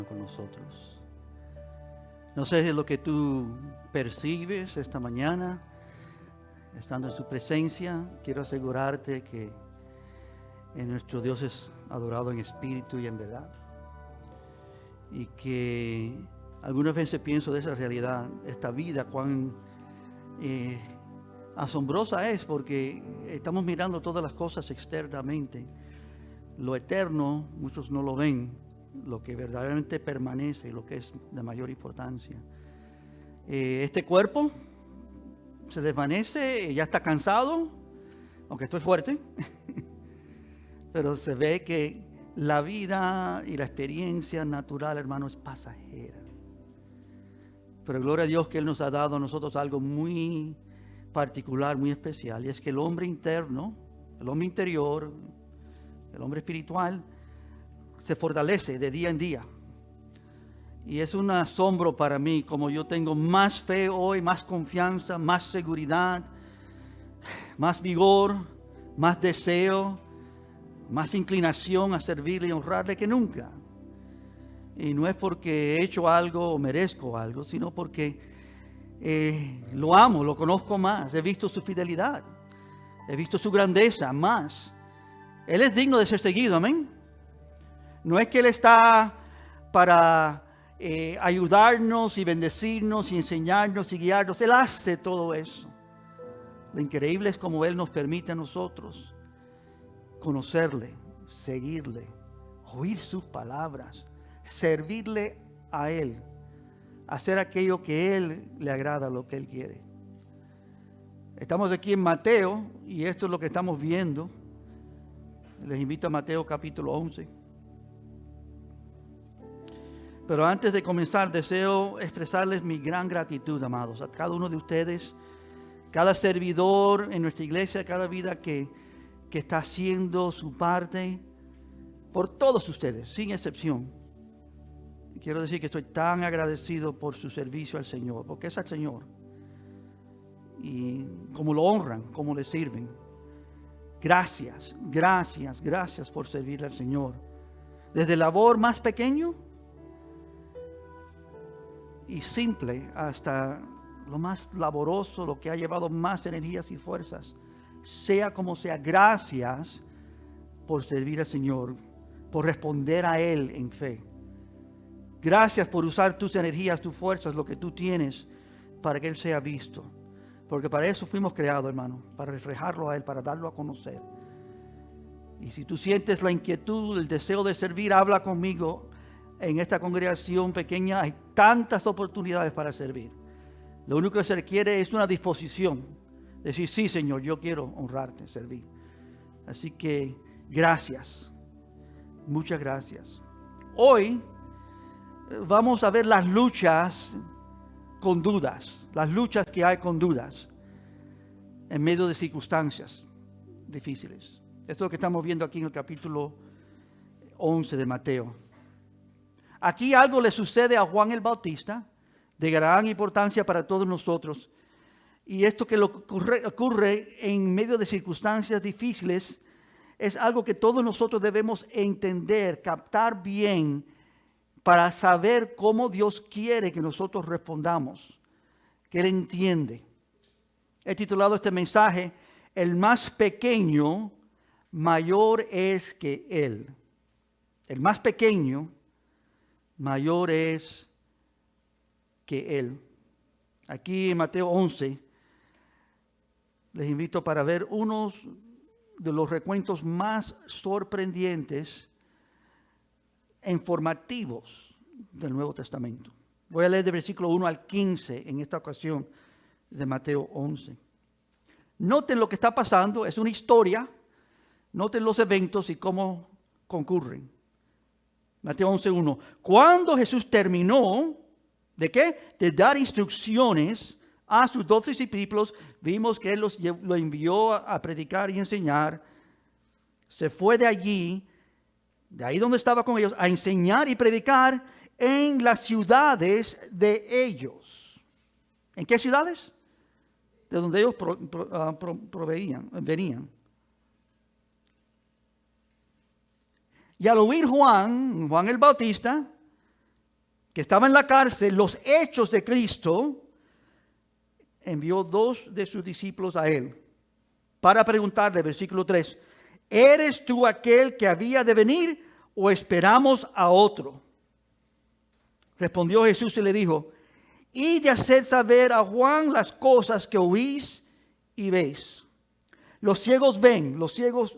con nosotros. No sé lo que tú percibes esta mañana, estando en su presencia. Quiero asegurarte que nuestro Dios es adorado en espíritu y en verdad. Y que algunas veces pienso de esa realidad, esta vida, cuán asombrosa es, porque estamos mirando todas las cosas externamente. Lo eterno, muchos no lo ven, lo que verdaderamente permanece, lo que es de mayor importancia. Este cuerpo se desvanece, ya está cansado, aunque estoy fuerte, pero se ve que la vida y la experiencia natural, hermano, es pasajera. Pero gloria a Dios que Él nos ha dado a nosotros algo muy particular, muy especial, y es que el hombre interno, el hombre interior, el hombre espiritual, se fortalece de día en día. Y es un asombro para mí, como yo tengo más fe hoy, más confianza, más seguridad, más vigor, más deseo, más inclinación a servirle y honrarle que nunca. Y no es porque he hecho algo o merezco algo, sino porque lo amo, lo conozco más, he visto su fidelidad, he visto su grandeza más. Él es digno de ser seguido, amén. No es que Él está para ayudarnos y bendecirnos y enseñarnos y guiarnos. Él hace todo eso. Lo increíble es como Él nos permite a nosotros conocerle, seguirle, oír sus palabras, servirle a Él, hacer aquello que Él le agrada, lo que Él quiere. Estamos aquí en Mateo y esto es lo que estamos viendo. Les invito a Mateo capítulo 11. Pero antes de comenzar, deseo expresarles mi gran gratitud, amados, a cada uno de ustedes, cada servidor en nuestra iglesia, cada vida que está haciendo su parte, por todos ustedes, sin excepción. Quiero decir que estoy tan agradecido por su servicio al Señor, porque es al Señor. Y como lo honran, como le sirven. Gracias, gracias, gracias por servirle al Señor. Desde el labor más pequeño y simple hasta lo más laboroso, lo que ha llevado más energías y fuerzas. Sea como sea, gracias por servir al Señor, por responder a Él en fe. Gracias por usar tus energías, tus fuerzas, lo que tú tienes, para que Él sea visto. Porque para eso fuimos creados, hermano, para reflejarlo a Él, para darlo a conocer. Y si tú sientes la inquietud, el deseo de servir, habla conmigo. En esta congregación pequeña hay tantas oportunidades para servir. Lo único que se requiere es una disposición. Decir, sí, Señor, yo quiero honrarte, servir. Así que, gracias. Muchas gracias. Hoy vamos a ver las luchas con dudas. Las luchas que hay con dudas en medio de circunstancias difíciles. Esto es lo que estamos viendo aquí en el capítulo 11 de Mateo. Aquí algo le sucede a Juan el Bautista de gran importancia para todos nosotros. Y esto que ocurre en medio de circunstancias difíciles es algo que todos nosotros debemos entender, captar bien, para saber cómo Dios quiere que nosotros respondamos, que Él entiende. He titulado este mensaje, el más pequeño, mayor es que Él. El más pequeño, mayor es que Él. Aquí en Mateo 11, les invito para ver unos de los recuentos más sorprendentes e informativos del Nuevo Testamento. Voy a leer del versículo 1 al 15 en esta ocasión de Mateo 11. Noten lo que está pasando, es una historia. Noten los eventos y cómo concurren. Mateo 11:1. Cuando Jesús terminó, ¿de qué? De dar instrucciones a sus 12 discípulos, vimos que Él lo envió a predicar y enseñar. Se fue de allí, de ahí donde estaba con ellos, a enseñar y predicar en las ciudades de ellos. ¿En qué ciudades? De donde ellos venían. Y al oír Juan el Bautista, que estaba en la cárcel, los hechos de Cristo, envió 2 de sus discípulos a él para preguntarle, versículo 3, ¿eres tú aquel que había de venir o esperamos a otro? Respondió Jesús y le dijo, id y haced saber a Juan las cosas que oís y veis. Los ciegos ven, los ciegos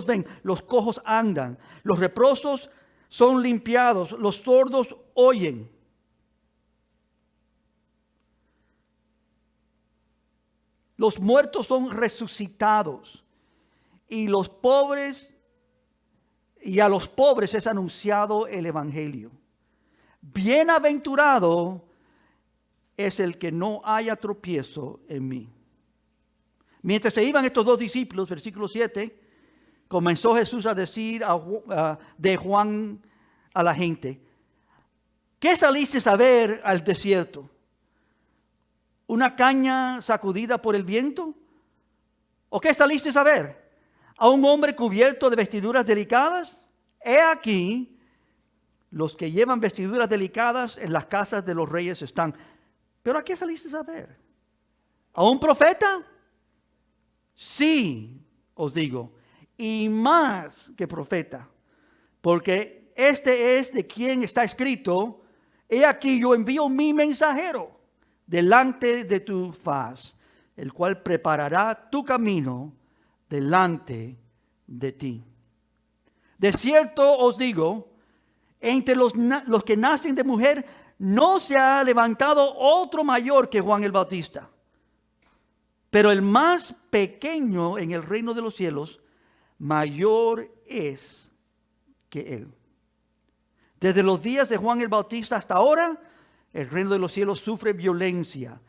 ven, los cojos andan, los leprosos son limpiados, los sordos oyen. Los muertos son resucitados y a los pobres es anunciado el evangelio. Bienaventurado es el que no haya tropiezo en mí. Mientras se iban estos 2 discípulos, versículo 7, comenzó Jesús a decir de Juan a la gente, ¿qué saliste a ver al desierto? ¿Una caña sacudida por el viento? ¿O qué saliste a ver? ¿A un hombre cubierto de vestiduras delicadas? He aquí, los que llevan vestiduras delicadas en las casas de los reyes están. ¿Pero a qué saliste a ver? ¿A un profeta? Sí, os digo, y más que profeta, porque este es de quien está escrito, he aquí yo envío mi mensajero delante de tu faz, el cual preparará tu camino delante de ti. De cierto os digo, entre los que nacen de mujer, no se ha levantado otro mayor que Juan el Bautista. Pero el más pequeño en el reino de los cielos, mayor es que él. Desde los días de Juan el Bautista hasta ahora, el reino de los cielos sufre violencia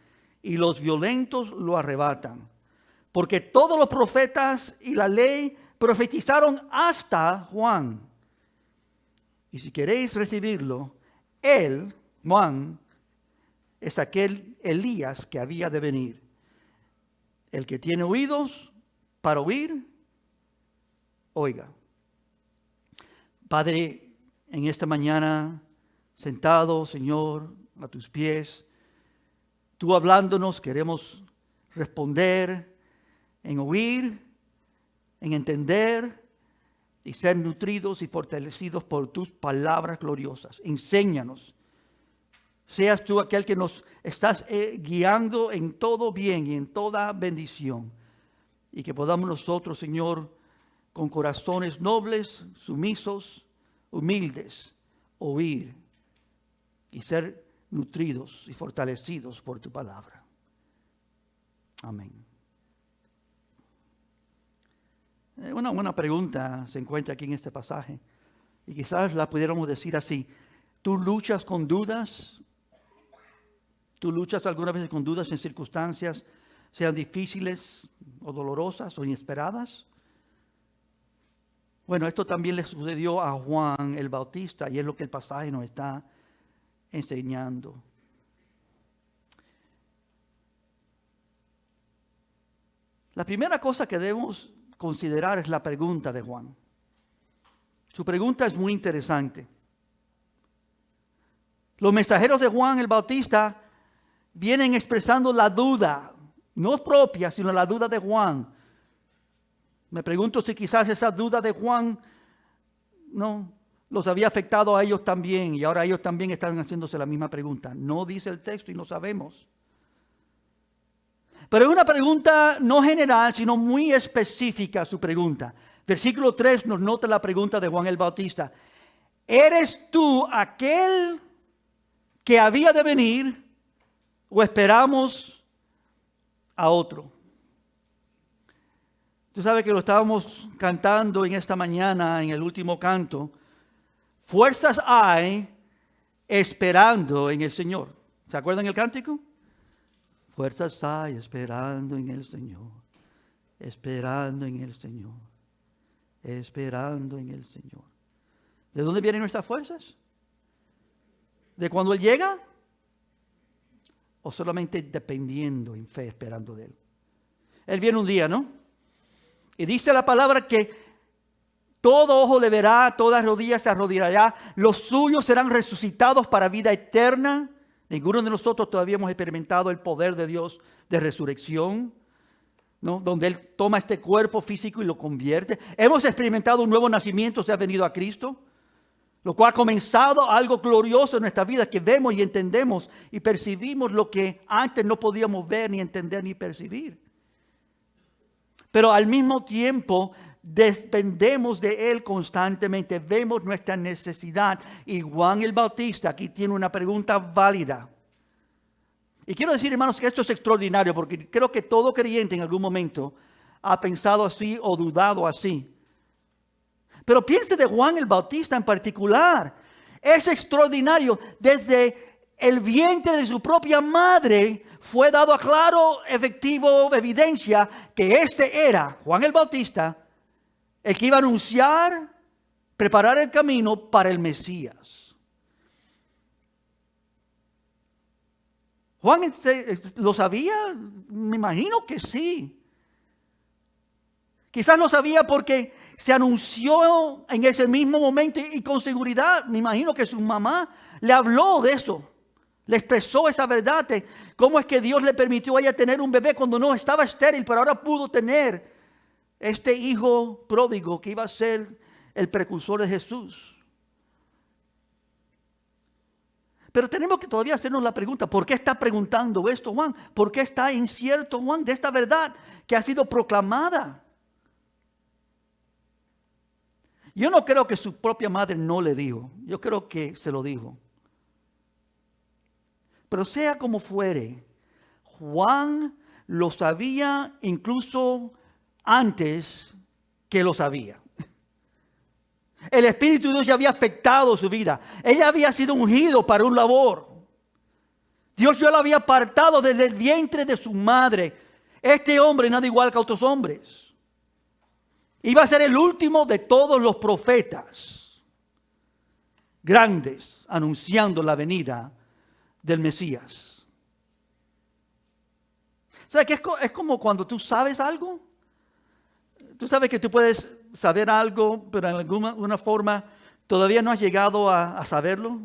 y los violentos lo arrebatan. Porque todos los profetas y la ley profetizaron hasta Juan. Y si queréis recibirlo, él, Juan, es aquel Elías que había de venir. El que tiene oídos para oír, oiga. Padre, en esta mañana, sentado, Señor, a tus pies, tú hablándonos, queremos responder en oír, en entender y ser nutridos y fortalecidos por tus palabras gloriosas. Enséñanos. Seas tú aquel que nos estás guiando en todo bien y en toda bendición. Y que podamos nosotros, Señor, con corazones nobles, sumisos, humildes, oír y ser nutridos y fortalecidos por tu palabra. Amén. Una buena pregunta se encuentra aquí en este pasaje. Y quizás la pudiéramos decir así. ¿Tú luchas con dudas? ¿Tú luchas algunas veces con dudas en circunstancias, sean difíciles o dolorosas o inesperadas? Bueno, esto también le sucedió a Juan el Bautista y es lo que el pasaje nos está enseñando. La primera cosa que debemos considerar es la pregunta de Juan. Su pregunta es muy interesante. Los mensajeros de Juan el Bautista vienen expresando la duda, no propia, sino la duda de Juan. Me pregunto si quizás esa duda de Juan no los había afectado a ellos también y ahora ellos también están haciéndose la misma pregunta. No dice el texto y no sabemos. Pero es una pregunta no general, sino muy específica su pregunta. Versículo 3 nos nota la pregunta de Juan el Bautista. ¿Eres tú aquel que había de venir o esperamos a otro? Tú sabes que lo estábamos cantando en esta mañana, en el último canto. Fuerzas hay esperando en el Señor. ¿Se acuerdan el cántico? Fuerzas hay esperando en el Señor, esperando en el Señor, esperando en el Señor. ¿De dónde vienen nuestras fuerzas? ¿De cuando Él llega? ¿O solamente dependiendo en fe, esperando de Él? Él viene un día, ¿no? Y dice la palabra que Todo ojo le verá, toda rodilla se arrodillará. Los suyos serán resucitados para vida eterna. Ninguno de nosotros todavía hemos experimentado el poder de Dios de resurrección, ¿no? Donde Él toma este cuerpo físico y lo convierte. Hemos experimentado un nuevo nacimiento, se ha venido a Cristo, lo cual ha comenzado algo glorioso en nuestra vida, que vemos y entendemos y percibimos lo que antes no podíamos ver, ni entender, ni percibir. Pero al mismo tiempo dependemos de Él constantemente, vemos nuestra necesidad. Y Juan el Bautista aquí tiene una pregunta válida. Y quiero decir, hermanos, que esto es extraordinario, porque creo que todo creyente en algún momento ha pensado así o dudado así. Pero piense de Juan el Bautista en particular. Es extraordinario. Desde el vientre de su propia madre fue dado a claro, efectivo, evidencia que este era, Juan el Bautista, el que iba a anunciar, preparar el camino para el Mesías. ¿Juan lo sabía? Me imagino que sí. Quizás lo sabía porque se anunció en ese mismo momento y con seguridad. Me imagino que su mamá le habló de eso. Le expresó esa verdad de cómo es que Dios le permitió a ella tener un bebé cuando no estaba estéril, pero ahora pudo tener este hijo pródigo que iba a ser el precursor de Jesús. Pero tenemos que todavía hacernos la pregunta, ¿por qué está preguntando esto Juan? ¿Por qué está incierto Juan de esta verdad que ha sido proclamada? Yo no creo que su propia madre no le dijo, yo creo que se lo dijo. Pero sea como fuere, Juan lo sabía incluso antes que lo sabía. El Espíritu de Dios ya había afectado su vida. Ella había sido ungido para un labor. Dios ya lo había apartado desde el vientre de su madre. Este hombre nada igual que otros hombres. Iba a ser el último de todos los profetas grandes anunciando la venida del Mesías. ¿Sabes qué? Es como cuando tú sabes algo. Tú sabes que tú puedes saber algo, pero en alguna forma todavía no has llegado a saberlo.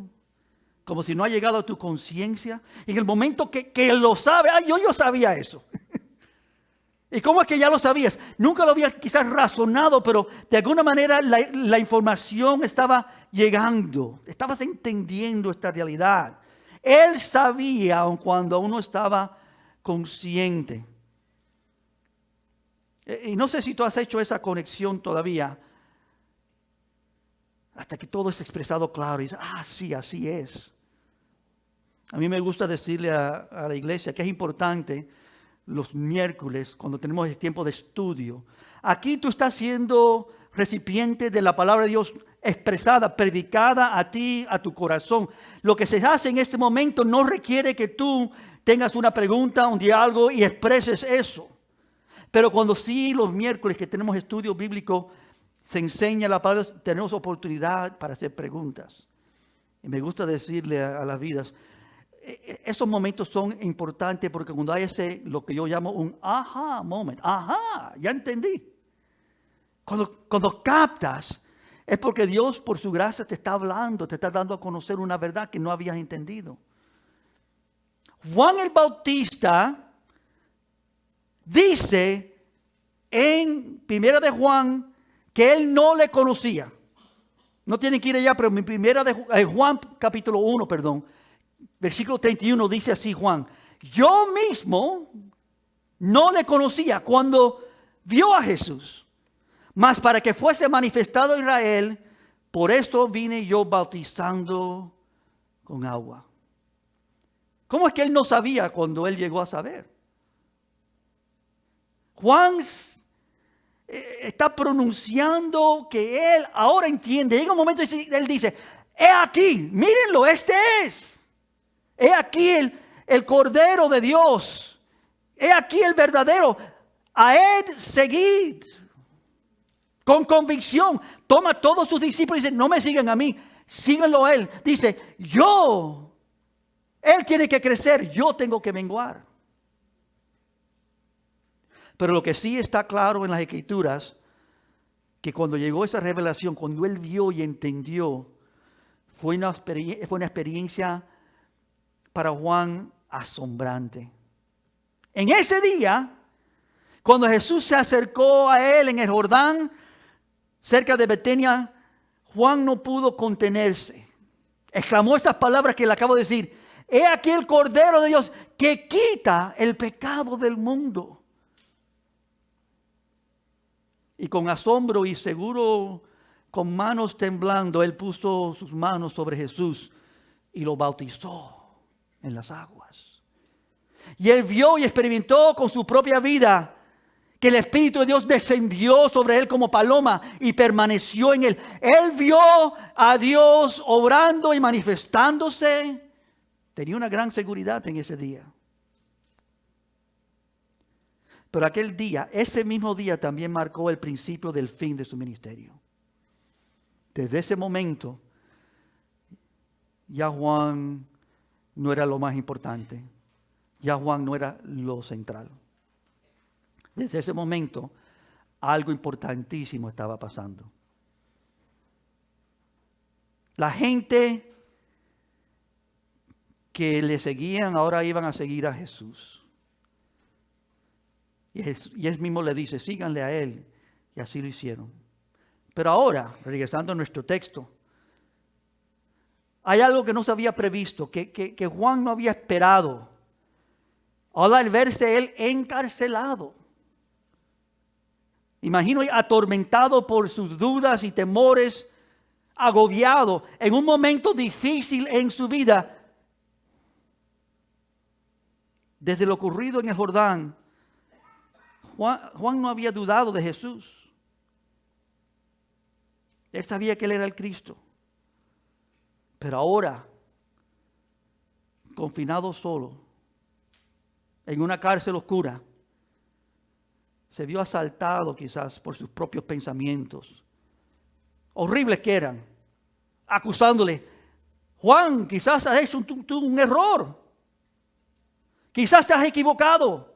Como si no ha llegado a tu conciencia. En el momento que lo sabe, yo sabía eso. ¿Y cómo es que ya lo sabías? Nunca lo habías quizás razonado, pero de alguna manera la información estaba llegando. Estabas entendiendo esta realidad. Él sabía aun cuando uno estaba consciente. Y no sé si tú has hecho esa conexión todavía. Hasta que todo es expresado claro. Y dices, sí, así es. A mí me gusta decirle a la iglesia que es importante los miércoles, cuando tenemos el tiempo de estudio. Aquí tú estás siendo recipiente de la palabra de Dios expresada, predicada a ti, a tu corazón. Lo que se hace en este momento no requiere que tú tengas una pregunta, un diálogo y expreses eso. Pero cuando sí los miércoles que tenemos estudio bíblico se enseña la palabra, tenemos oportunidad para hacer preguntas. Y me gusta decirle a las vidas, esos momentos son importantes porque cuando hay lo que yo llamo un aha moment, ya entendí. Cuando captas, es porque Dios por su gracia te está hablando, te está dando a conocer una verdad que no habías entendido. Juan el Bautista dice en Primera de Juan que él no le conocía. No tienen que ir allá, pero en Primera de Juan capítulo 1, versículo 31 dice así Juan: yo mismo no le conocía cuando vio a Jesús, mas para que fuese manifestado a Israel, por esto vine yo bautizando con agua. ¿Cómo es que él no sabía cuando él llegó a saber? Juan está pronunciando que él ahora entiende. Llega un momento y él dice: he aquí, mírenlo, este es. He aquí el Cordero de Dios. He aquí el verdadero. A él seguid. Con convicción. Toma a todos sus discípulos y dice: no me sigan a mí, síganlo a él. Dice: él tiene que crecer, yo tengo que menguar. Pero lo que sí está claro en las Escrituras, que cuando llegó esa revelación, cuando él vio y entendió, fue una experiencia para Juan asombrante. En ese día, cuando Jesús se acercó a él en el Jordán, cerca de Betania, Juan no pudo contenerse. Exclamó esas palabras que le acabo de decir: he aquí el Cordero de Dios que quita el pecado del mundo. Y con asombro y seguro, con manos temblando, él puso sus manos sobre Jesús y lo bautizó en las aguas. Y él vio y experimentó con su propia vida que el Espíritu de Dios descendió sobre él como paloma y permaneció en él. Él vio a Dios obrando y manifestándose. Tenía una gran seguridad en ese día. Pero aquel día, ese mismo día, también marcó el principio del fin de su ministerio. Desde ese momento, ya Juan no era lo más importante. Ya Juan no era lo central. Desde ese momento, algo importantísimo estaba pasando. La gente que le seguían ahora iban a seguir a Jesús. Y él mismo le dice: síganle a él. Y así lo hicieron. Pero ahora, regresando a nuestro texto, hay algo que no se había previsto, que Juan no había esperado. Ahora al verse él encarcelado, imagino atormentado por sus dudas y temores, agobiado, en un momento difícil en su vida. Desde lo ocurrido en el Jordán, Juan no había dudado de Jesús. Él sabía que él era el Cristo. Pero ahora, confinado solo, en una cárcel oscura, se vio asaltado quizás por sus propios pensamientos, horribles que eran, acusándole: Juan, quizás has hecho un error. Quizás te has equivocado.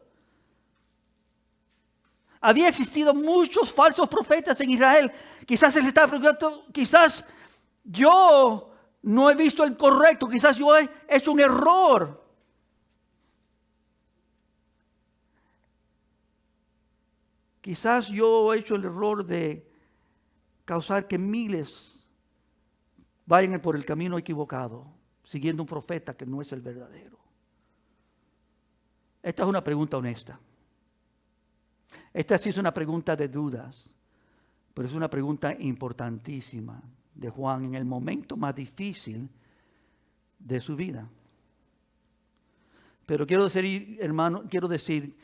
Había existido muchos falsos profetas en Israel. Quizás él estaba preguntando: quizás yo no he visto el correcto, quizás yo he hecho un error. Quizás yo he hecho el error de causar que miles vayan por el camino equivocado, siguiendo un profeta que no es el verdadero. Esta es una pregunta honesta. Esta sí es una pregunta de dudas, pero es una pregunta importantísima de Juan en el momento más difícil de su vida. Pero quiero decir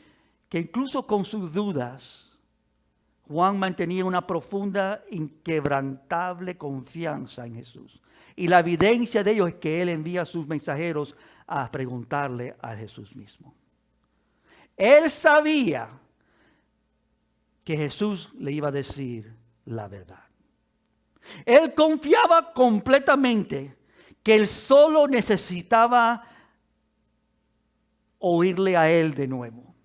que incluso con sus dudas, Juan mantenía una profunda, inquebrantable confianza en Jesús. Y la evidencia de ello es que él envía a sus mensajeros a preguntarle a Jesús mismo. Él sabía que Jesús le iba a decir la verdad. Él confiaba completamente que él solo necesitaba oírle a él de nuevo.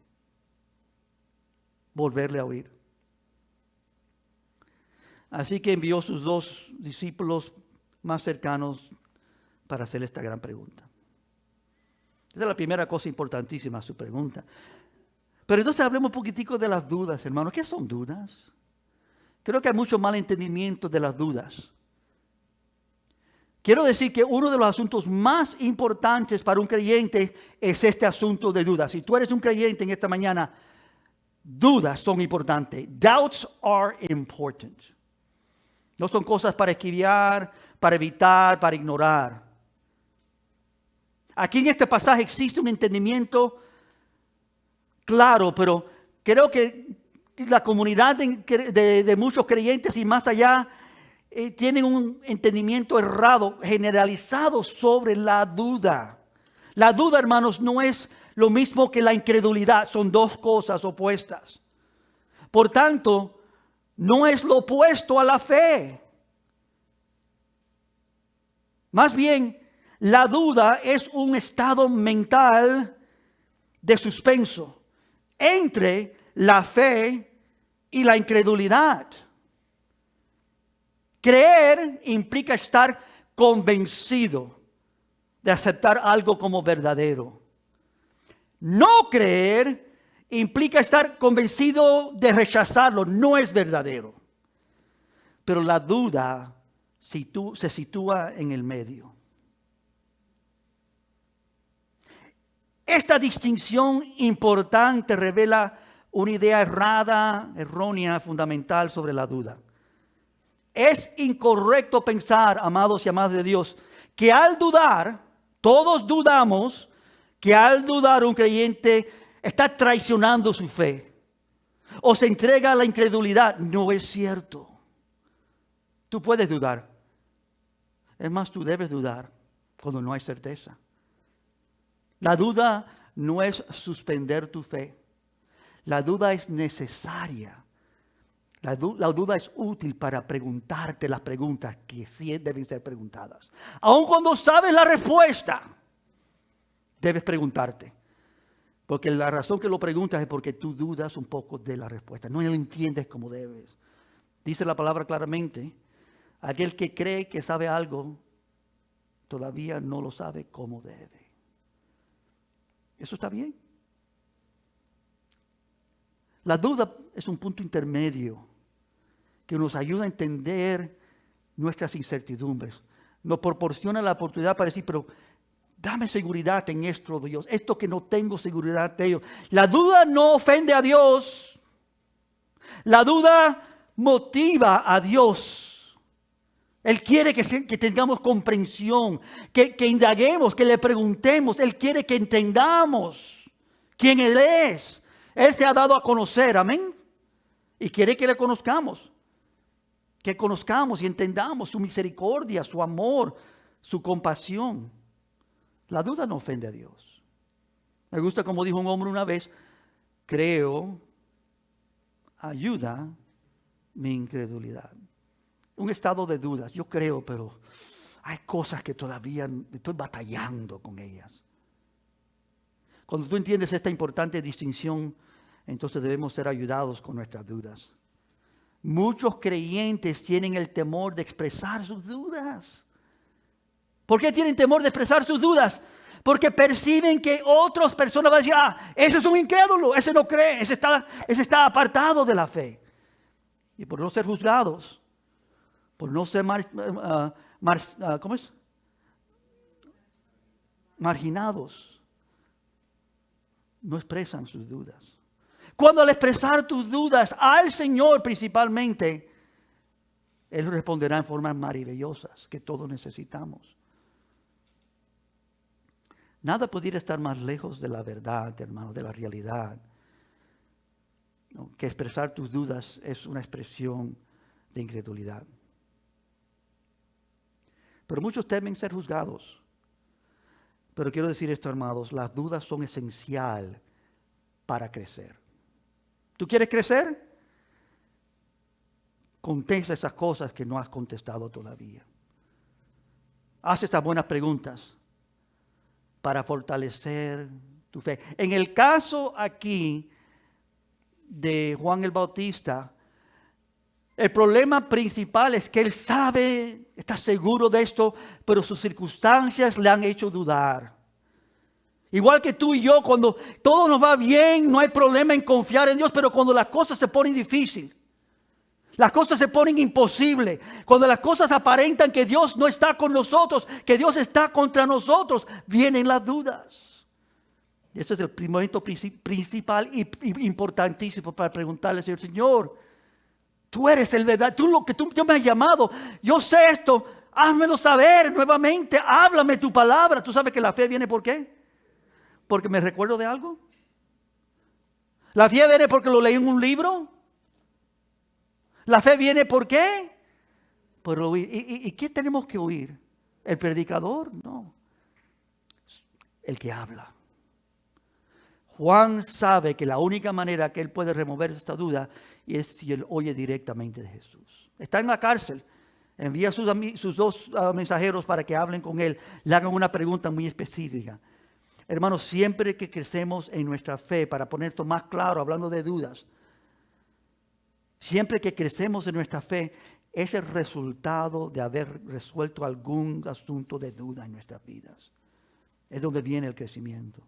Volverle a oír. Así que envió a sus 2 discípulos más cercanos para hacerle esta gran pregunta. Esa es la primera cosa importantísima, su pregunta. Pero entonces hablemos un poquitico de las dudas, hermanos. ¿Qué son dudas? Creo que hay mucho malentendimiento de las dudas. Quiero decir que uno de los asuntos más importantes para un creyente es este asunto de dudas. Si tú eres un creyente en esta mañana, dudas son importantes. Doubts are important. No son cosas para esquivar, para evitar, para ignorar. Aquí en este pasaje existe un entendimiento claro, pero creo que la comunidad de muchos creyentes y más allá tienen un entendimiento errado, generalizado sobre la duda. La duda, hermanos, no es lo mismo que la incredulidad, son 2 cosas opuestas. Por tanto, no es lo opuesto a la fe. Más bien, la duda es un estado mental de suspenso entre la fe y la incredulidad. Creer implica estar convencido de aceptar algo como verdadero. No creer implica estar convencido de rechazarlo. No es verdadero. Pero la duda se sitúa en el medio. Esta distinción importante revela una idea errónea, fundamental sobre la duda. Es incorrecto pensar, amados y amadas de Dios, que al dudar, todos dudamos, que al dudar un creyente está traicionando su fe o se entrega a la incredulidad. No es cierto. Tú puedes dudar. Es más, tú debes dudar cuando no hay certeza. La duda no es suspender tu fe. La duda es necesaria. La duda es útil para preguntarte las preguntas que sí deben ser preguntadas. Aun cuando sabes la respuesta, debes preguntarte. Porque la razón que lo preguntas es porque tú dudas un poco de la respuesta. No lo entiendes como debes. Dice la palabra claramente, aquel que cree que sabe algo, todavía no lo sabe como debe. Eso está bien. La duda es un punto intermedio que nos ayuda a entender nuestras incertidumbres. Nos proporciona la oportunidad para decir, pero dame seguridad en esto, Dios. Esto que no tengo seguridad de ello. La duda no ofende a Dios. La duda motiva a Dios. Él quiere que tengamos comprensión, que indaguemos, que le preguntemos. Él quiere que entendamos quién Él es. Él se ha dado a conocer, amén. Y quiere que le conozcamos. Que conozcamos y entendamos su misericordia, su amor, su compasión. La duda no ofende a Dios. Me gusta como dijo un hombre una vez, creo, ayuda mi incredulidad. Un estado de dudas, yo creo, pero hay cosas que todavía estoy batallando con ellas. Cuando tú entiendes esta importante distinción, entonces debemos ser ayudados con nuestras dudas. Muchos creyentes tienen el temor de expresar sus dudas. ¿Por qué tienen temor de expresar sus dudas? Porque perciben que otras personas van a decir, ese es un incrédulo, ese no cree, ese está apartado de la fe. Y por no ser juzgados, por no ser marginados, no expresan sus dudas. Cuando al expresar tus dudas al Señor principalmente, Él responderá en formas maravillosas que todos necesitamos. Nada pudiera estar más lejos de la verdad, hermano, de la realidad. ¿No? Que expresar tus dudas es una expresión de incredulidad. Pero muchos temen ser juzgados. Pero quiero decir esto, hermanos, las dudas son esenciales para crecer. ¿Tú quieres crecer? Contesta esas cosas que no has contestado todavía. Haz estas buenas preguntas para fortalecer tu fe. En el caso aquí de Juan el Bautista, el problema principal es que él sabe, está seguro de esto, pero sus circunstancias le han hecho dudar. Igual que tú y yo, cuando todo nos va bien, no hay problema en confiar en Dios, pero cuando las cosas se ponen difíciles, las cosas se ponen imposibles, cuando las cosas aparentan que Dios no está con nosotros, que Dios está contra nosotros, vienen las dudas. Y ese es el momento principal y importantísimo para preguntarle al Señor, tú eres el verdad, tú me has llamado, yo sé esto, házmelo saber nuevamente, háblame tu palabra. Tú sabes que la fe viene ¿por qué? Porque me recuerdo de algo. La fe viene porque lo leí en un libro. La fe viene ¿por qué? Por oír. ¿Y qué tenemos que oír? ¿El predicador? No. El que habla. Juan sabe que la única manera que él puede remover esta duda es si él oye directamente de Jesús. Está en la cárcel. Envía a sus dos mensajeros para que hablen con él. Le hagan una pregunta muy específica. Hermanos, siempre que crecemos en nuestra fe, para poner esto más claro, hablando de dudas, siempre que crecemos en nuestra fe, es el resultado de haber resuelto algún asunto de duda en nuestras vidas. Es donde viene el crecimiento.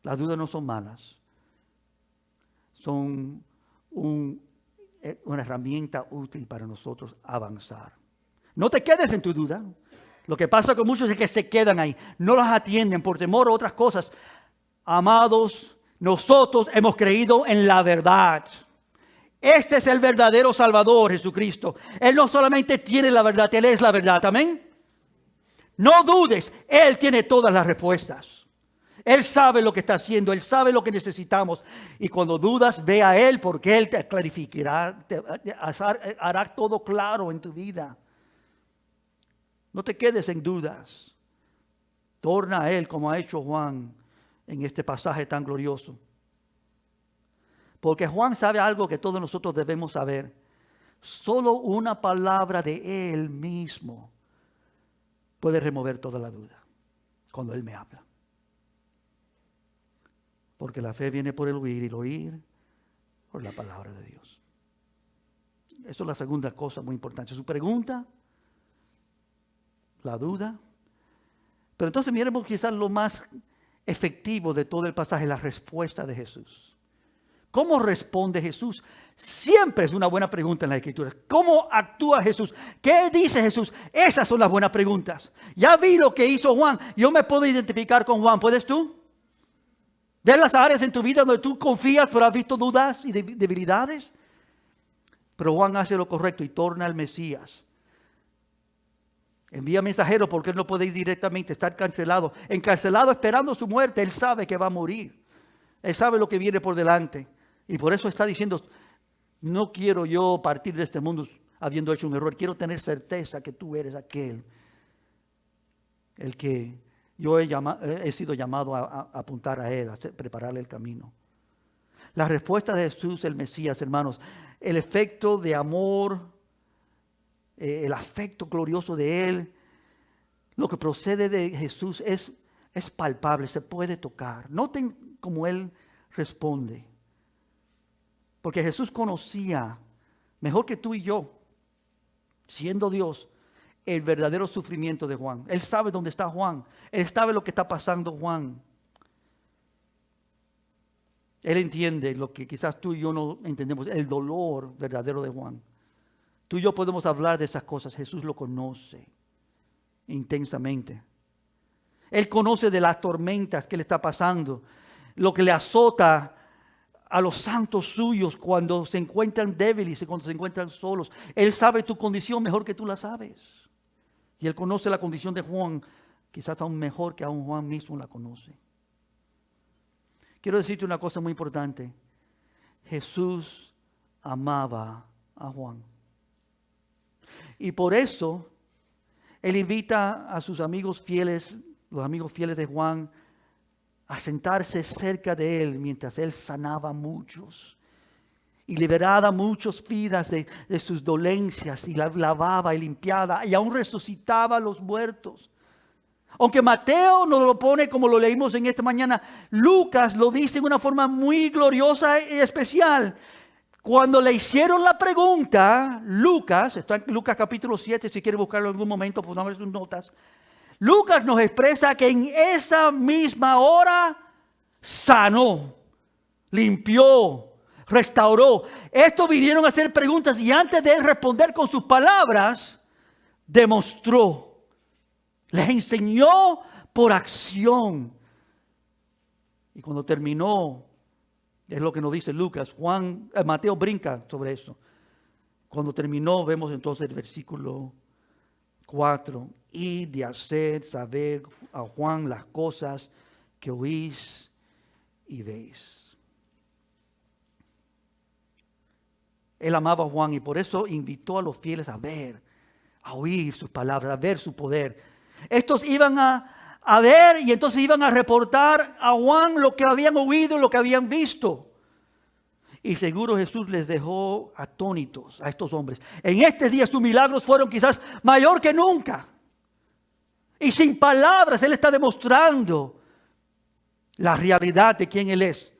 Las dudas no son malas. Son una herramienta útil para nosotros avanzar. No te quedes en tu duda. Lo que pasa con muchos es que se quedan ahí. No las atienden por temor a otras cosas. Amados, nosotros hemos creído en la verdad. Este es el verdadero Salvador, Jesucristo. Él no solamente tiene la verdad, Él es la verdad. Amén. No dudes, Él tiene todas las respuestas. Él sabe lo que está haciendo, Él sabe lo que necesitamos. Y cuando dudas, ve a Él porque Él te clarificará, hará todo claro en tu vida. No te quedes en dudas. Torna a Él como ha hecho Juan en este pasaje tan glorioso. Porque Juan sabe algo que todos nosotros debemos saber. Solo una palabra de Él mismo puede remover toda la duda cuando Él me habla. Porque la fe viene por el oír y el oír por la palabra de Dios. Eso es la segunda cosa muy importante. Su pregunta, la duda. Pero entonces miremos quizás lo más efectivo de todo el pasaje, la respuesta de Jesús. ¿Cómo responde Jesús? Siempre es una buena pregunta en la Escritura. ¿Cómo actúa Jesús? ¿Qué dice Jesús? Esas son las buenas preguntas. Ya vi lo que hizo Juan. Yo me puedo identificar con Juan. ¿Puedes tú? ¿Ver las áreas en tu vida donde tú confías pero has visto dudas y debilidades? Pero Juan hace lo correcto y torna al Mesías. Envía mensajeros porque él no puede ir directamente, estar encarcelado esperando su muerte. Él sabe que va a morir. Él sabe lo que viene por delante. Y por eso está diciendo, no quiero yo partir de este mundo habiendo hecho un error. Quiero tener certeza que tú eres aquel, el que yo he sido llamado a apuntar a Él, a prepararle el camino. La respuesta de Jesús, el Mesías, hermanos, el efecto de amor, el afecto glorioso de Él, lo que procede de Jesús es palpable, se puede tocar. Noten cómo Él responde. Porque Jesús conocía, mejor que tú y yo, siendo Dios, el verdadero sufrimiento de Juan. Él sabe dónde está Juan. Él sabe lo que está pasando Juan. Él entiende lo que quizás tú y yo no entendemos, el dolor verdadero de Juan. Tú y yo podemos hablar de esas cosas. Jesús lo conoce intensamente. Él conoce de las tormentas que le está pasando, lo que le azota a los santos suyos cuando se encuentran débiles y cuando se encuentran solos. Él sabe tu condición mejor que tú la sabes. Y Él conoce la condición de Juan, quizás aún mejor que aún Juan mismo la conoce. Quiero decirte una cosa muy importante. Jesús amaba a Juan. Y por eso Él invita a sus amigos fieles, los amigos fieles de Juan, a sentarse cerca de Él mientras Él sanaba a muchos y liberaba a muchas vidas de sus dolencias y la lavaba y limpiaba y aún resucitaba a los muertos. Aunque Mateo no lo pone como lo leímos en esta mañana, Lucas lo dice de una forma muy gloriosa y especial. Cuando le hicieron la pregunta, Lucas, está en Lucas capítulo 7, si quiere buscarlo en algún momento, pongámosle sus notas. Lucas nos expresa que en esa misma hora sanó, limpió, restauró. Estos vinieron a hacer preguntas y antes de él responder con sus palabras, demostró, les enseñó por acción. Y cuando terminó, es lo que nos dice Lucas, Mateo brinca sobre eso. Cuando terminó, vemos entonces el versículo 4. Y de hacer saber a Juan las cosas que oís y veis. Él amaba a Juan y por eso invitó a los fieles a ver, a oír sus palabras, a ver su poder. Estos iban a ver y entonces iban a reportar a Juan lo que habían oído, lo que habían visto. Y seguro Jesús les dejó atónitos a estos hombres. En este día sus milagros fueron quizás mayor que nunca. Y sin palabras Él está demostrando la realidad de quién Él es.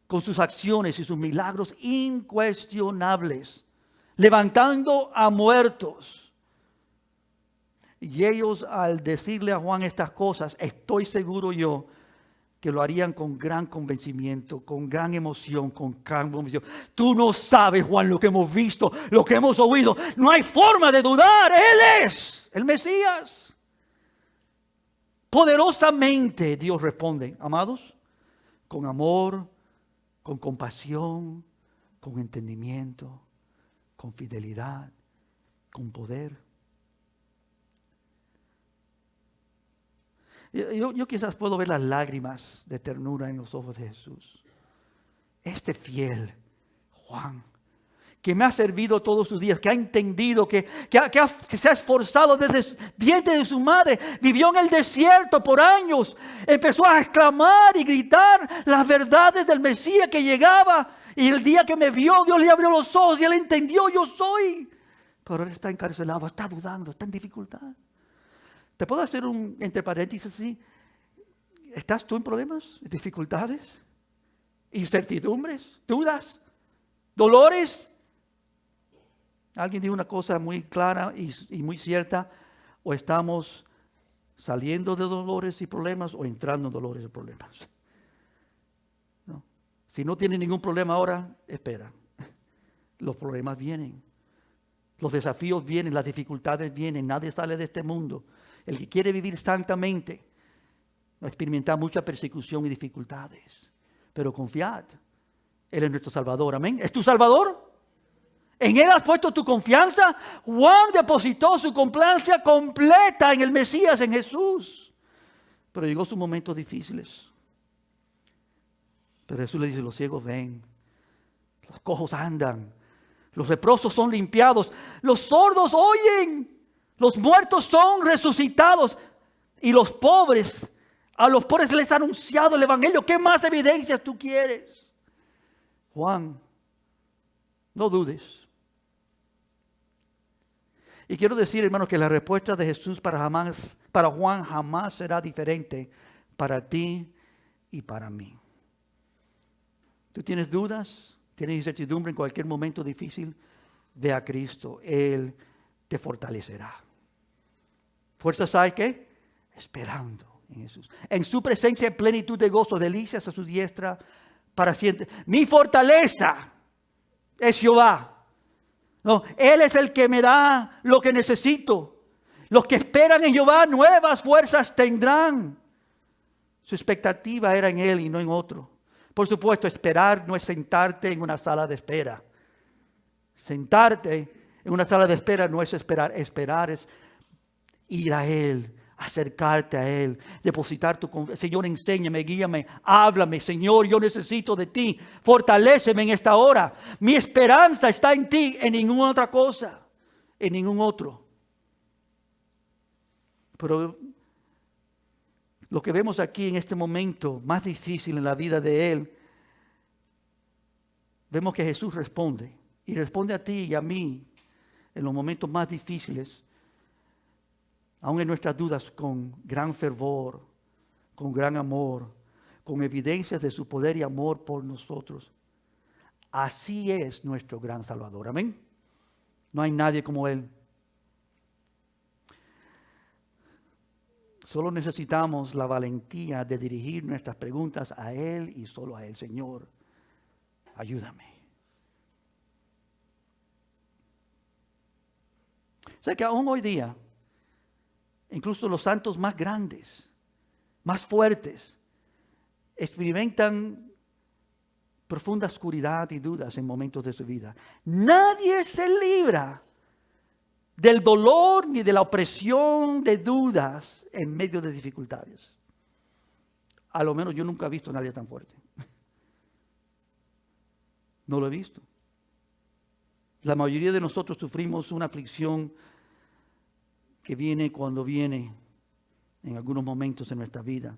Con sus acciones y sus milagros incuestionables. levantando a muertos. Y ellos, al decirle a Juan estas cosas, estoy seguro yo que lo harían con gran convencimiento, con gran emoción, con gran convicción. Tú no sabes, Juan, lo que hemos visto, lo que hemos oído. No hay forma de dudar. Él es el Mesías. Poderosamente Dios responde, amados, con amor, con compasión, con entendimiento, con fidelidad, con poder. Yo quizás puedo ver las lágrimas de ternura en los ojos de Jesús. Este fiel Juan, que me ha servido todos sus días, que ha entendido, que se ha esforzado desde el vientre de su madre, vivió en el desierto por años, empezó a exclamar y gritar las verdades del Mesías que llegaba, y el día que me vio, Dios le abrió los ojos y él entendió, yo soy. Pero él está encarcelado, está dudando, está en dificultad. ¿Te puedo hacer un entre paréntesis así? ¿Estás tú en problemas, dificultades, incertidumbres, dudas, dolores? Alguien dijo una cosa muy clara y muy cierta. O estamos saliendo de dolores y problemas o entrando en dolores y problemas. ¿No? Si no tienes ningún problema ahora, espera. Los problemas vienen. Los desafíos vienen, las dificultades vienen. Nadie sale de este mundo. El que quiere vivir santamente va a experimentar mucha persecución y dificultades. Pero confiad. Él es nuestro Salvador. Amén. ¿Es tu Salvador? ¿En Él has puesto tu confianza? Juan depositó su confianza completa en el Mesías, en Jesús. Pero llegó sus momentos difíciles. Pero Jesús le dice, los ciegos ven, los cojos andan, los leprosos son limpiados, los sordos oyen, los muertos son resucitados y los pobres, a los pobres les ha anunciado el Evangelio. ¿Qué más evidencias tú quieres? Juan, no dudes. Y quiero decir, hermanos, que la respuesta de Jesús para Juan jamás será diferente para ti y para mí. ¿Tú tienes dudas? ¿Tienes incertidumbre en cualquier momento difícil? Ve a Cristo. Él te fortalecerá. ¿Fuerzas hay qué? Esperando en Jesús. En su presencia en plenitud de gozo, delicias a su diestra para siempre. Mi fortaleza es Jehová. No, Él es el que me da lo que necesito. Los que esperan en Jehová nuevas fuerzas tendrán. Su expectativa era en Él y no en otro. Por supuesto, esperar no es sentarte en una sala de espera. Sentarte en una sala de espera no es esperar. Esperar es ir a Él, acercarte a Él, depositar tu confianza. Señor, enséñame, guíame, háblame. Señor, yo necesito de ti. Fortaléceme en esta hora. Mi esperanza está en ti, en ninguna otra cosa, en ningún otro. Pero lo que vemos aquí en este momento más difícil en la vida de Él, vemos que Jesús responde. Y responde a ti y a mí en los momentos más difíciles, aún en nuestras dudas, con gran fervor, con gran amor, con evidencias de su poder y amor por nosotros. Así es nuestro gran Salvador. Amén. No hay nadie como Él. Solo necesitamos la valentía de dirigir nuestras preguntas a Él y solo a Él. Señor, ayúdame. O sea que aún hoy día, incluso los santos más grandes, más fuertes, experimentan profunda oscuridad y dudas en momentos de su vida. Nadie se libra del dolor ni de la opresión de dudas en medio de dificultades. A lo menos yo nunca he visto a nadie tan fuerte. No lo he visto. La mayoría de nosotros sufrimos una aflicción que viene cuando viene en algunos momentos en nuestra vida.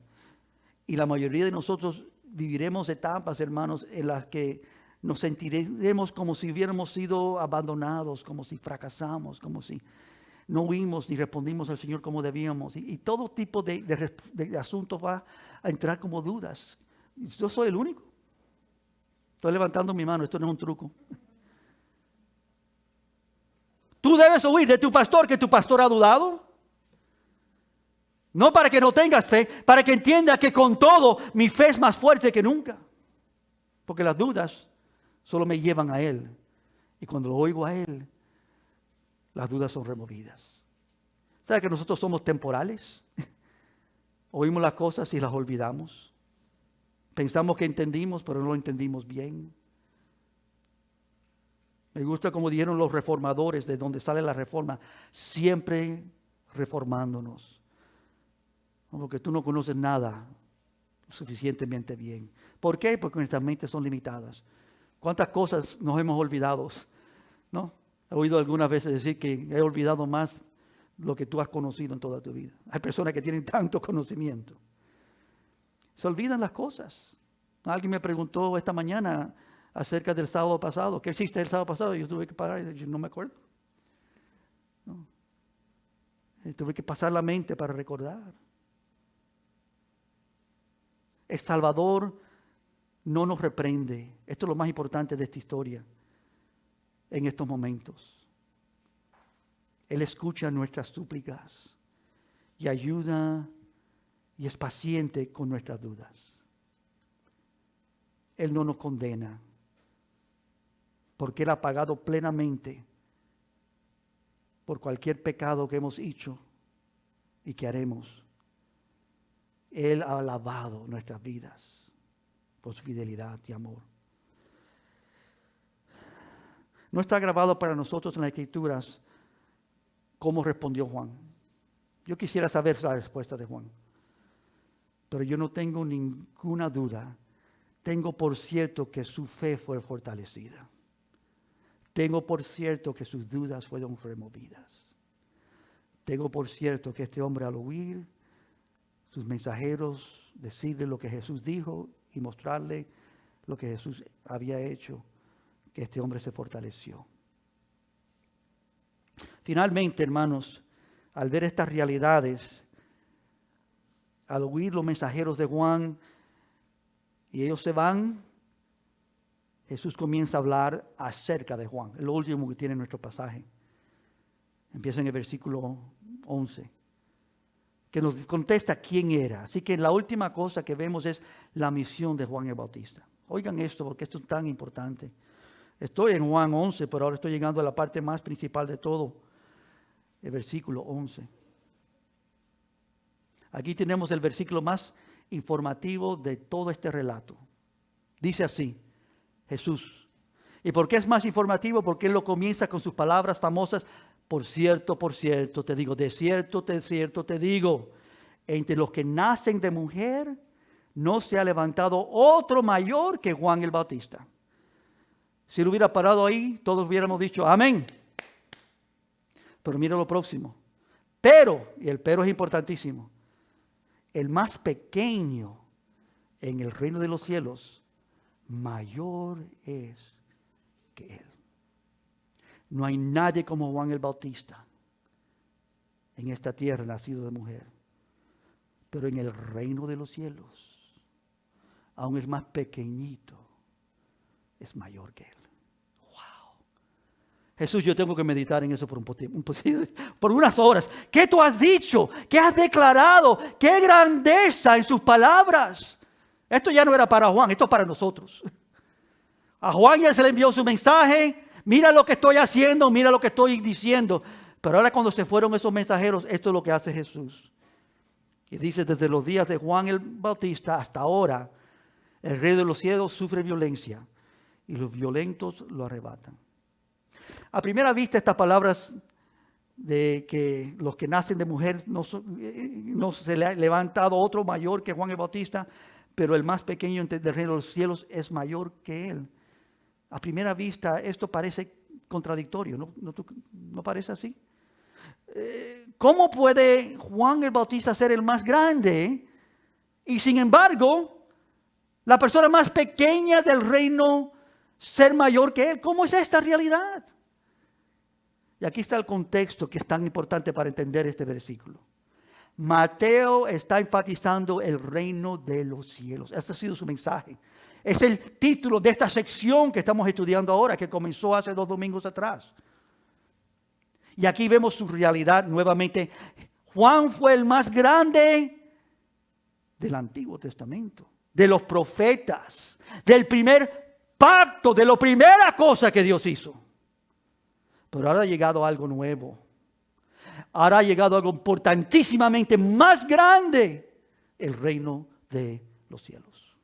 Y la mayoría de nosotros viviremos etapas, hermanos, en las que nos sentiremos como si hubiéramos sido abandonados, como si fracasamos, como si no oímos ni respondimos al Señor como debíamos. Y todo tipo de asuntos va a entrar como dudas. Yo soy el único. Estoy levantando mi mano, esto no es un truco. Tú debes huir de tu pastor, que tu pastor ha dudado. No para que no tengas fe, para que entiendas que con todo mi fe es más fuerte que nunca. Porque las dudas solo me llevan a Él. Y cuando lo oigo a Él, las dudas son removidas. ¿Sabe que nosotros somos temporales? Oímos las cosas y las olvidamos. Pensamos que entendimos, pero no lo entendimos bien. Me gusta como dijeron los reformadores, de donde sale la reforma, siempre reformándonos. Porque tú no conoces nada suficientemente bien. ¿Por qué? Porque nuestras mentes son limitadas. ¿Cuántas cosas nos hemos olvidado? ¿No? He oído algunas veces decir que he olvidado más lo que tú has conocido en toda tu vida. Hay personas que tienen tanto conocimiento. Se olvidan las cosas. Alguien me preguntó esta mañana acerca del sábado pasado. ¿Qué hiciste el sábado pasado? Yo tuve que parar y decir, no me acuerdo. No. Tuve que pasar la mente para recordar. El Salvador no nos reprende. Esto es lo más importante de esta historia en estos momentos. Él escucha nuestras súplicas y ayuda y es paciente con nuestras dudas. Él no nos condena porque Él ha pagado plenamente por cualquier pecado que hemos hecho y que haremos. Él ha lavado nuestras vidas por su fidelidad y amor. No está grabado para nosotros en las Escrituras cómo respondió Juan. Yo quisiera saber la respuesta de Juan, pero yo no tengo ninguna duda. Tengo por cierto que su fe fue fortalecida. Tengo por cierto que sus dudas fueron removidas. Tengo por cierto que este hombre al huir, sus mensajeros decirle lo que Jesús dijo y mostrarle lo que Jesús había hecho, que este hombre se fortaleció. Finalmente, hermanos, al ver estas realidades, al oír los mensajeros de Juan y ellos se van, Jesús comienza a hablar acerca de Juan, lo último que tiene nuestro pasaje. Empieza en el versículo 11. Que nos contesta quién era. Así que la última cosa que vemos es la misión de Juan el Bautista. Oigan esto porque esto es tan importante. Estoy en Juan 11, pero ahora estoy llegando a la parte más principal de todo. El versículo 11. Aquí tenemos el versículo más informativo de todo este relato. Dice así, Jesús. ¿Y por qué es más informativo? Porque Él lo comienza con sus palabras famosas. Por cierto, te digo, de cierto, te digo, entre los que nacen de mujer, no se ha levantado otro mayor que Juan el Bautista. Si lo hubiera parado ahí, todos hubiéramos dicho, amén. Pero mira lo próximo. Pero, y el pero es importantísimo, el más pequeño en el reino de los cielos, mayor es que él. No hay nadie como Juan el Bautista en esta tierra nacido de mujer. Pero en el reino de los cielos, aún es más pequeñito, es mayor que él. Wow. Jesús, yo tengo que meditar en eso por unas horas. ¿Qué tú has dicho? ¿Qué has declarado? ¡Qué grandeza en sus palabras! Esto ya no era para Juan, esto es para nosotros. A Juan ya se le envió su mensaje. Mira lo que estoy haciendo, mira lo que estoy diciendo. Pero ahora cuando se fueron esos mensajeros, esto es lo que hace Jesús. Y dice, desde los días de Juan el Bautista hasta ahora, el rey de los cielos sufre violencia y los violentos lo arrebatan. A primera vista, estas palabras de que los que nacen de mujer no se le ha levantado otro mayor que Juan el Bautista, pero el más pequeño del reino de los cielos es mayor que él. A primera vista esto parece contradictorio, ¿no parece así? ¿Cómo puede Juan el Bautista ser el más grande y sin embargo la persona más pequeña del reino ser mayor que él? ¿Cómo es esta realidad? Y aquí está el contexto que es tan importante para entender este versículo. Mateo está enfatizando el reino de los cielos. Este ha sido su mensaje. Es el título de esta sección que estamos estudiando ahora, que comenzó hace 2 domingos atrás. Y aquí vemos su realidad nuevamente. Juan fue el más grande del Antiguo Testamento, de los profetas, del primer pacto, de la primera cosa que Dios hizo. Pero ahora ha llegado algo nuevo. Ahora ha llegado algo importantísimamente más grande, el reino de los cielos.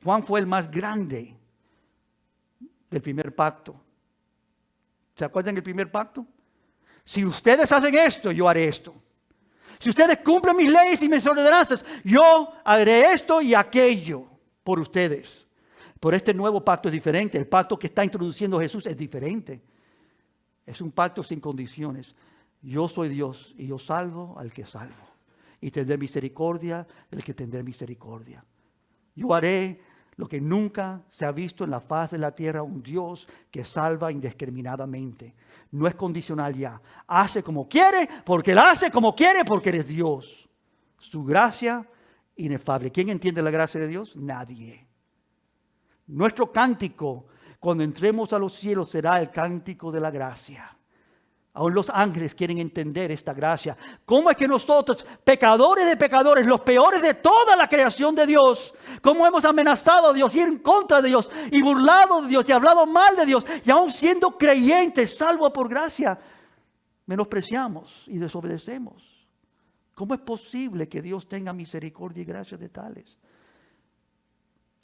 Juan fue el más grande del primer pacto. ¿Se acuerdan del primer pacto? Si ustedes hacen esto, yo haré esto. Si ustedes cumplen mis leyes y mis ordenanzas, yo haré esto y aquello por ustedes. Pero este nuevo pacto es diferente. El pacto que está introduciendo Jesús es diferente. Es un pacto sin condiciones. Yo soy Dios y yo salvo al que salvo. Y tendré misericordia del que tendré misericordia. Yo haré lo que nunca se ha visto en la faz de la tierra, un Dios que salva indiscriminadamente. No es condicional ya. Hace como quiere, porque Él hace como quiere, porque eres Dios. Su gracia inefable. ¿Quién entiende la gracia de Dios? Nadie. Nuestro cántico, cuando entremos a los cielos, será el cántico de la gracia. Aún los ángeles quieren entender esta gracia. ¿Cómo es que nosotros, pecadores de pecadores, los peores de toda la creación de Dios, cómo hemos amenazado a Dios y en contra de Dios y burlado de Dios y hablado mal de Dios y aún siendo creyentes, salvos por gracia, menospreciamos y desobedecemos? ¿Cómo es posible que Dios tenga misericordia y gracia de tales?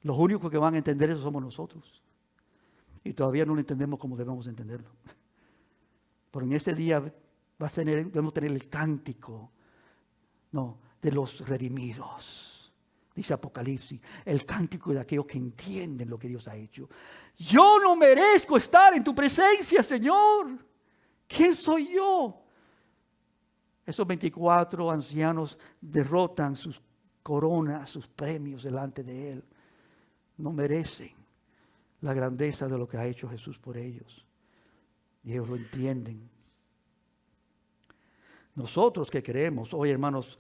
Los únicos que van a entender eso somos nosotros. Y todavía no lo entendemos como debemos entenderlo. Pero en este día debemos tener el cántico, de los redimidos. Dice Apocalipsis, el cántico de aquellos que entienden lo que Dios ha hecho. Yo no merezco estar en tu presencia, Señor. ¿Quién soy yo? Esos 24 ancianos derrotan sus coronas, sus premios delante de Él. No merecen la grandeza de lo que ha hecho Jesús por ellos. Y ellos lo entienden. Nosotros que creemos, hoy hermanos,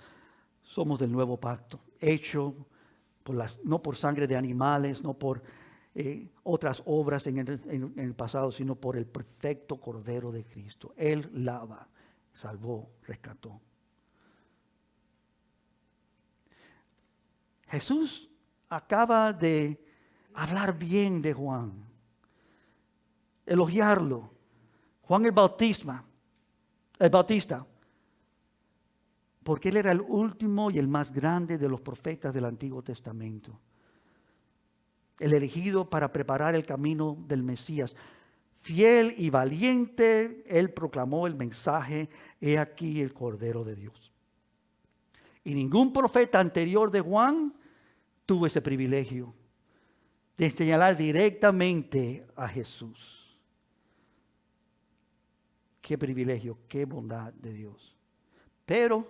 somos del nuevo pacto, hecho no por sangre de animales, no por otras obras en el pasado, sino por el perfecto Cordero de Cristo. Él lava, salvó, rescató. Jesús acaba de hablar bien de Juan, elogiarlo. Juan el Bautista, porque él era el último y el más grande de los profetas del Antiguo Testamento. El elegido para preparar el camino del Mesías. Fiel y valiente, él proclamó el mensaje: he aquí el Cordero de Dios. Y ningún profeta anterior de Juan tuvo ese privilegio de señalar directamente a Jesús. Qué privilegio, qué bondad de Dios. Pero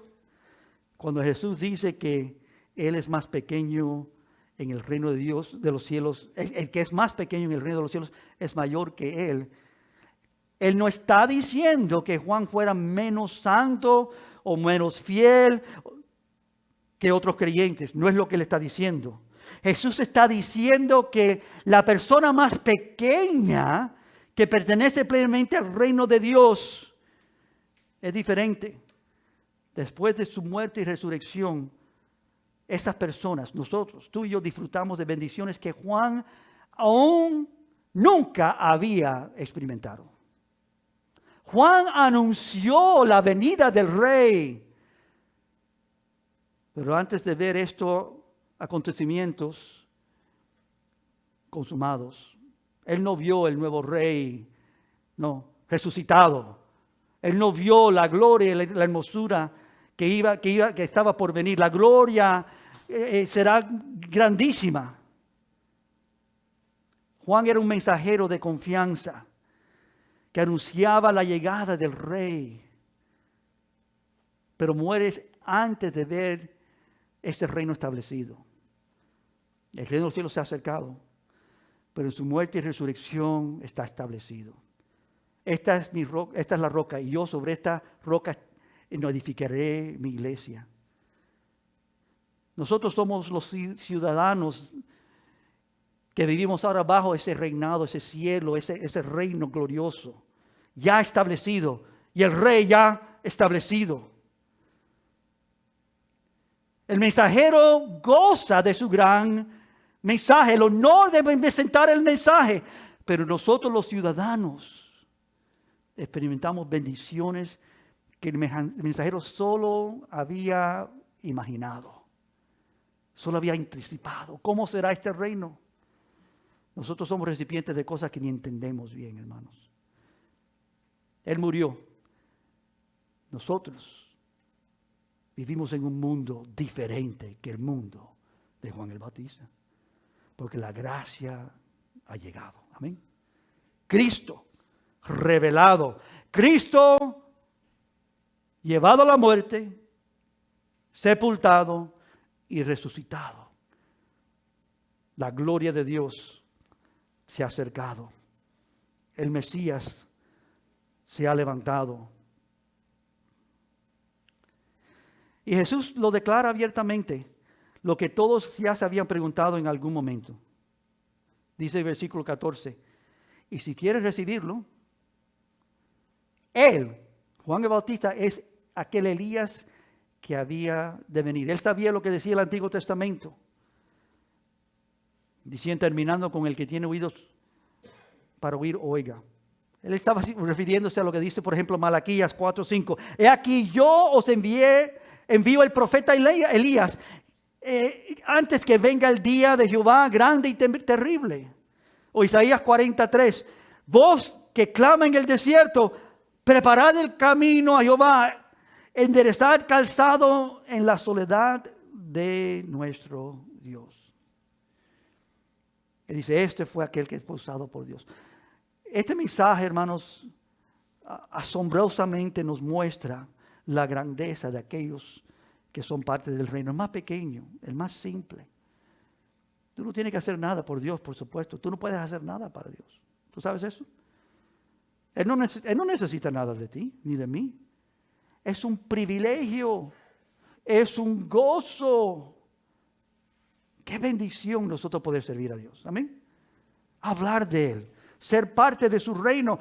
cuando Jesús dice que Él es más pequeño en el reino de Dios, de los cielos, el que es más pequeño en el reino de los cielos es mayor que Él. Él no está diciendo que Juan fuera menos santo o menos fiel que otros creyentes. No es lo que Él está diciendo. Jesús está diciendo que la persona más pequeña que pertenece plenamente al reino de Dios es diferente. Después de su muerte y resurrección, esas personas, nosotros, tú y yo, disfrutamos de bendiciones que Juan aún nunca había experimentado. Juan anunció la venida del Rey. Pero antes de ver estos acontecimientos consumados, él no vio el nuevo Rey, resucitado. Él no vio la gloria y la hermosura que estaba por venir. La gloria será grandísima. Juan era un mensajero de confianza que anunciaba la llegada del Rey. Pero muere antes de ver este reino establecido. El reino de los cielos se ha acercado, pero en su muerte y resurrección está establecido. Esta es la roca, y yo sobre esta roca edificaré mi iglesia. Nosotros somos los ciudadanos que vivimos ahora bajo ese reinado, ese cielo, ese reino glorioso, ya establecido, y el rey ya establecido. El mensajero goza de su gran mensaje, el honor de presentar el mensaje, pero nosotros los ciudadanos experimentamos bendiciones que el mensajero solo había imaginado, solo había anticipado. ¿Cómo será este reino? Nosotros somos recipientes de cosas que ni entendemos bien, hermanos. Él murió. Nosotros vivimos en un mundo diferente que el mundo de Juan el Bautista, porque la gracia ha llegado. Amén. Cristo revelado, Cristo llevado a la muerte, sepultado y resucitado. La gloria de Dios se ha acercado. El Mesías se ha levantado. Y Jesús lo declara abiertamente, lo que todos ya se habían preguntado en algún momento. Dice el versículo 14, y si quieres recibirlo, él, Juan el Bautista, es aquel Elías que había de venir. Él sabía lo que decía el Antiguo Testamento. Diciendo, terminando con el que tiene oídos para oír, oiga. Él estaba refiriéndose a lo que dice, por ejemplo, Malaquías 4:5. He aquí yo os envío el profeta Elías antes que venga el día de Jehová grande y terrible. O Isaías 43. Vos que clama en el desierto, preparad el camino a Jehová, enderezad calzado en la soledad de nuestro Dios. Y dice, este fue aquel que fue usado por Dios. Este mensaje, hermanos, asombrosamente nos muestra la grandeza de aquellos que son parte del reino. El más pequeño, el más simple. Tú no tienes que hacer nada por Dios, por supuesto. Tú no puedes hacer nada para Dios. ¿Tú sabes eso? Él no necesita nada de ti, ni de mí. Es un privilegio. Es un gozo. Qué bendición nosotros poder servir a Dios. Amén. Hablar de Él. Ser parte de su reino.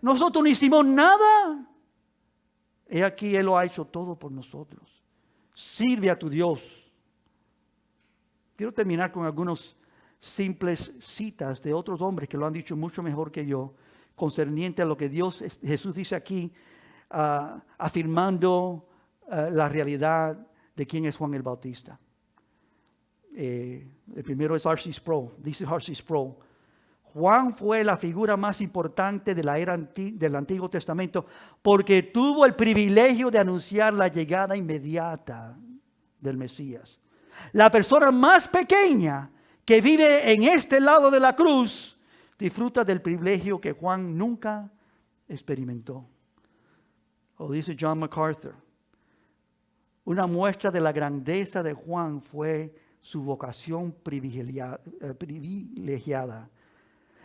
Nosotros no hicimos nada. He aquí Él lo ha hecho todo por nosotros. Sirve a tu Dios. Quiero terminar con algunas simples citas de otros hombres que lo han dicho mucho mejor que yo, concerniente a lo que Jesús dice aquí, afirmando la realidad de quién es Juan el Bautista. El primero es R.C. Sproul. Dice R.C. Sproul: Juan fue la figura más importante de la era del Antiguo Testamento porque tuvo el privilegio de anunciar la llegada inmediata del Mesías. La persona más pequeña que vive en este lado de la cruz disfruta del privilegio que Juan nunca experimentó. O dice John MacArthur: una muestra de la grandeza de Juan fue su vocación privilegiada.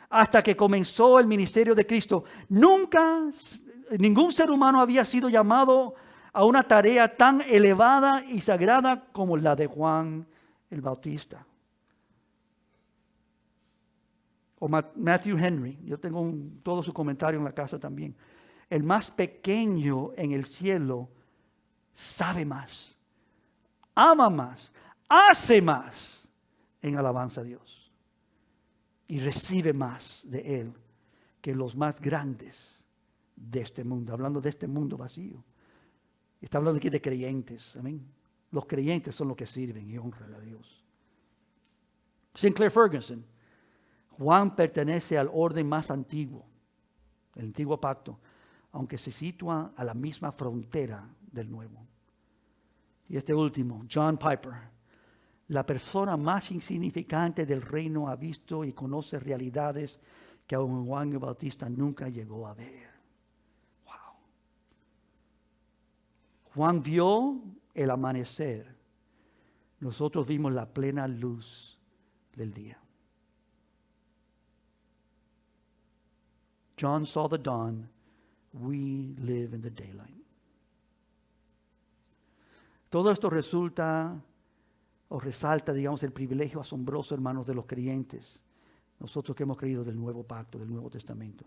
Hasta que comenzó el ministerio de Cristo, nunca ningún ser humano había sido llamado a una tarea tan elevada y sagrada como la de Juan el Bautista. O Matthew Henry, yo tengo todo su comentario en la casa también. El más pequeño en el cielo sabe más, ama más, hace más en alabanza a Dios y recibe más de Él que los más grandes de este mundo. Hablando de este mundo vacío. Está hablando aquí de creyentes. Amén. Los creyentes son los que sirven y honran a Dios. Sinclair Ferguson: Juan pertenece al orden más antiguo, el antiguo pacto, aunque se sitúa a la misma frontera del nuevo. Y este último, John Piper: la persona más insignificante del reino ha visto y conoce realidades que aún Juan el Bautista nunca llegó a ver. Wow. Juan vio el amanecer. Nosotros vimos la plena luz del día. John saw the dawn. We live in the daylight. Todo esto resulta o resalta, digamos, el privilegio asombroso, hermanos, de los creyentes, nosotros que hemos creído del nuevo pacto, del Nuevo Testamento.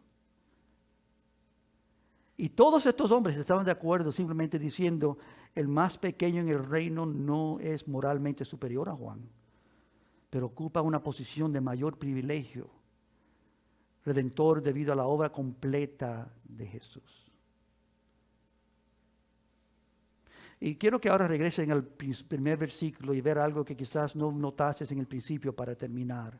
Y todos estos hombres estaban de acuerdo simplemente diciendo, el más pequeño en el reino no es moralmente superior a Juan, pero ocupa una posición de mayor privilegio, redentor debido a la obra completa de Jesús. Y quiero que ahora regresen al primer versículo y ver algo que quizás no notases en el principio para terminar.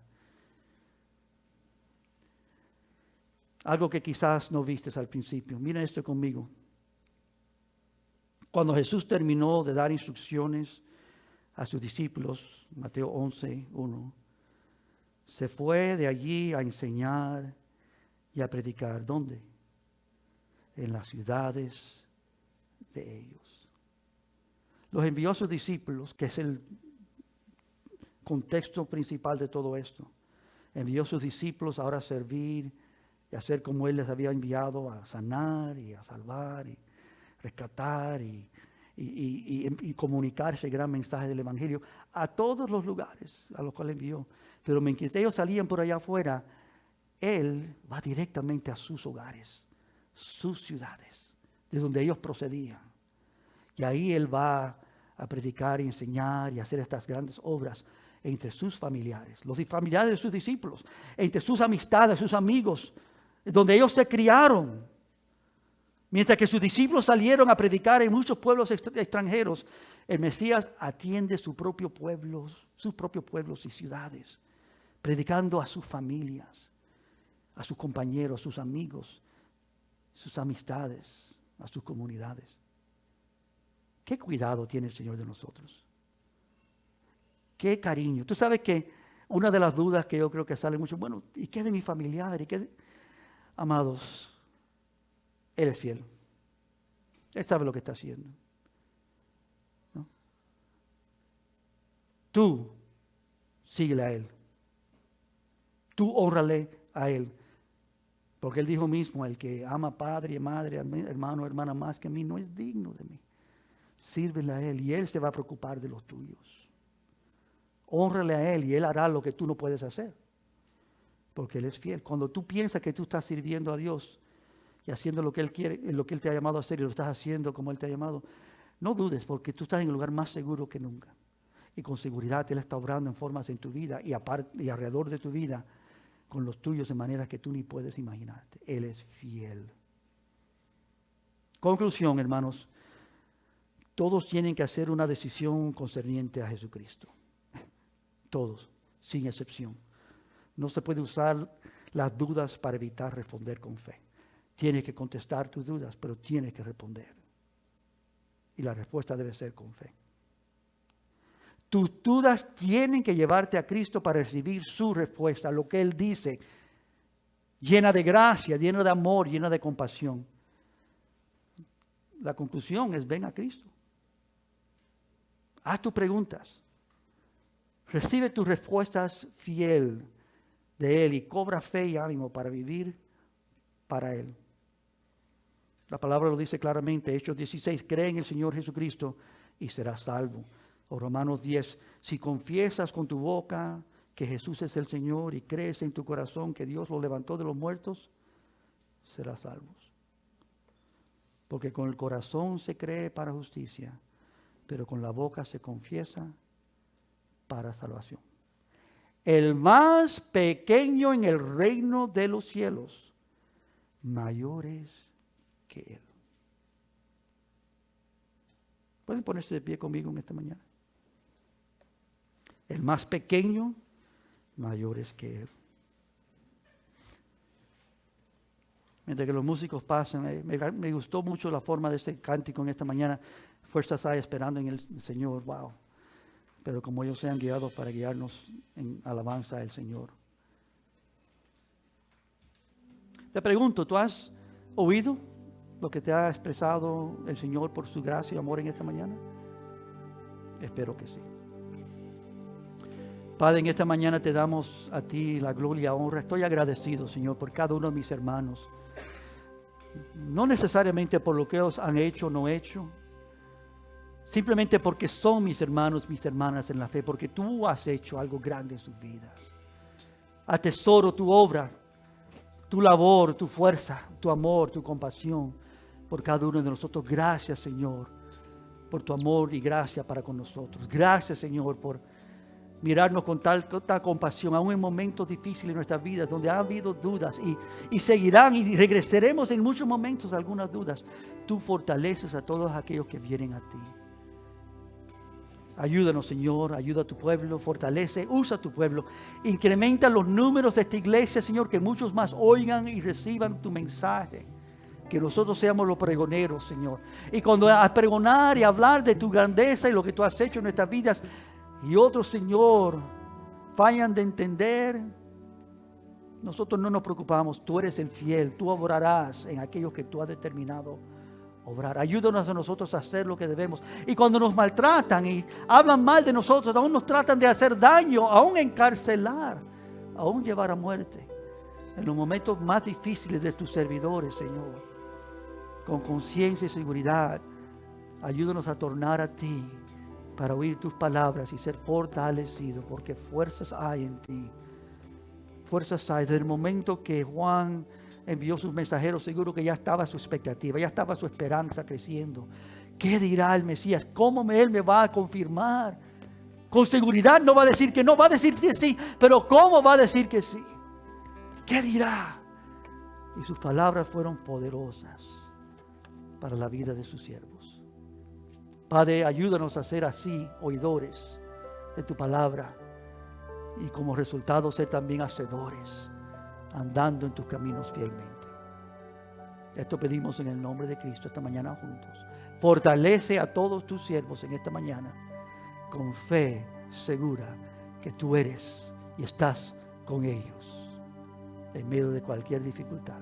Algo que quizás no vistes al principio. Miren esto conmigo. Cuando Jesús terminó de dar instrucciones a sus discípulos, Mateo 11:1, se fue de allí a enseñar y a predicar. ¿Dónde? En las ciudades de ellos. Los envió a sus discípulos, que es el contexto principal de todo esto. Envió a sus discípulos ahora a servir y hacer como Él les había enviado, a sanar y a salvar y rescatar y comunicar ese gran mensaje del Evangelio a todos los lugares a los cuales envió. Pero mientras ellos salían por allá afuera, Él va directamente a sus hogares, sus ciudades, de donde ellos procedían. Y ahí Él va a predicar y enseñar y hacer estas grandes obras entre sus familiares, los familiares de sus discípulos, entre sus amistades, sus amigos, donde ellos se criaron. Mientras que sus discípulos salieron a predicar en muchos pueblos extranjeros, el Mesías atiende sus propios pueblos y ciudades, predicando a sus familias, a sus compañeros, a sus amigos, sus amistades, a sus comunidades. ¿Qué cuidado tiene el Señor de nosotros? ¿Qué cariño? Tú sabes que una de las dudas que yo creo que sale mucho, bueno, ¿y qué de mi familiar? Amados, Él es fiel. Él sabe lo que está haciendo, ¿no? Tú síguele a Él. Tú hónrale a Él. Porque Él dijo mismo, el que ama padre y madre, hermano o hermana más que a mí, no es digno de mí. Sírvele a Él y Él se va a preocupar de los tuyos. Hónrale a Él y Él hará lo que tú no puedes hacer. Porque Él es fiel. Cuando tú piensas que tú estás sirviendo a Dios y haciendo lo que Él quiere, lo que Él te ha llamado a hacer y lo estás haciendo como Él te ha llamado, no dudes porque tú estás en el lugar más seguro que nunca. Y con seguridad Él está obrando en formas en tu vida y alrededor de tu vida con los tuyos de manera que tú ni puedes imaginarte. Él es fiel. Conclusión, hermanos. Todos tienen que hacer una decisión concerniente a Jesucristo. Todos, sin excepción. No se puede usar las dudas para evitar responder con fe. Tienes que contestar tus dudas, pero tienes que responder. Y la respuesta debe ser con fe. Tus dudas tienen que llevarte a Cristo para recibir su respuesta, lo que Él dice, llena de gracia, llena de amor, llena de compasión. La conclusión es: ven a Cristo. Haz tus preguntas. Recibe tus respuestas fiel de Él y cobra fe y ánimo para vivir para Él. La palabra lo dice claramente, Hechos 16, cree en el Señor Jesucristo y serás salvo. O Romanos 10, si confiesas con tu boca que Jesús es el Señor y crees en tu corazón que Dios lo levantó de los muertos, serás salvo. Porque con el corazón se cree para justicia, pero con la boca se confiesa para salvación. El más pequeño en el reino de los cielos, mayor es que Él. ¿Pueden ponerse de pie conmigo en esta mañana? El más pequeño, mayor es que Él. Mientras que los músicos pasan, me gustó mucho la forma de este cántico en esta mañana. Fuerzas hay esperando en el Señor. Wow. Pero como ellos sean guiados para guiarnos en alabanza al Señor. Te pregunto, ¿tú has oído lo que te ha expresado el Señor por su gracia y amor en esta mañana? Espero que sí. Padre, en esta mañana te damos a ti la gloria y la honra. Estoy agradecido, Señor, por cada uno de mis hermanos. No necesariamente por lo que ellos han hecho o no hecho, simplemente porque son mis hermanos, mis hermanas en la fe, porque tú has hecho algo grande en sus vidas. Atesoro tu obra, tu labor, tu fuerza, tu amor, tu compasión por cada uno de nosotros. Gracias, Señor, por tu amor y gracia para con nosotros. Gracias, Señor, por mirarnos con tanta compasión, aún en momentos difíciles de nuestras vidas, donde ha habido dudas y seguirán y regresaremos en muchos momentos algunas dudas. Tú fortaleces a todos aquellos que vienen a ti. Ayúdanos, Señor, ayuda a tu pueblo, fortalece, usa a tu pueblo, incrementa los números de esta iglesia, Señor, que muchos más oigan y reciban tu mensaje, que nosotros seamos los pregoneros, Señor. Y cuando a pregonar y hablar de tu grandeza y lo que tú has hecho en nuestras vidas, y otros, Señor, fallan de entender, nosotros no nos preocupamos, tú eres el fiel, tú obrarás en aquellos que tú has determinado obrar. Ayúdanos a nosotros a hacer lo que debemos. Y cuando nos maltratan y hablan mal de nosotros, aún nos tratan de hacer daño, aún encarcelar, aún llevar a muerte, en los momentos más difíciles de tus servidores, Señor, con conciencia y seguridad, ayúdanos a tornar a ti para oír tus palabras y ser fortalecidos, porque fuerzas hay en ti. Fuerzas hay. Desde el momento que Juan envió sus mensajeros, seguro que ya estaba su expectativa, ya estaba su esperanza creciendo. ¿Qué dirá el Mesías? ¿Cómo él me va a confirmar? Con seguridad no va a decir que no, va a decir que sí, pero ¿cómo va a decir que sí? ¿Qué dirá? Y sus palabras fueron poderosas para la vida de sus siervos. Padre, ayúdanos a ser así, oidores de tu palabra, y como resultado ser también hacedores, andando en tus caminos fielmente. Esto pedimos en el nombre de Cristo esta mañana juntos. Fortalece a todos tus siervos en esta mañana con fe segura que tú eres y estás con ellos en medio de cualquier dificultad.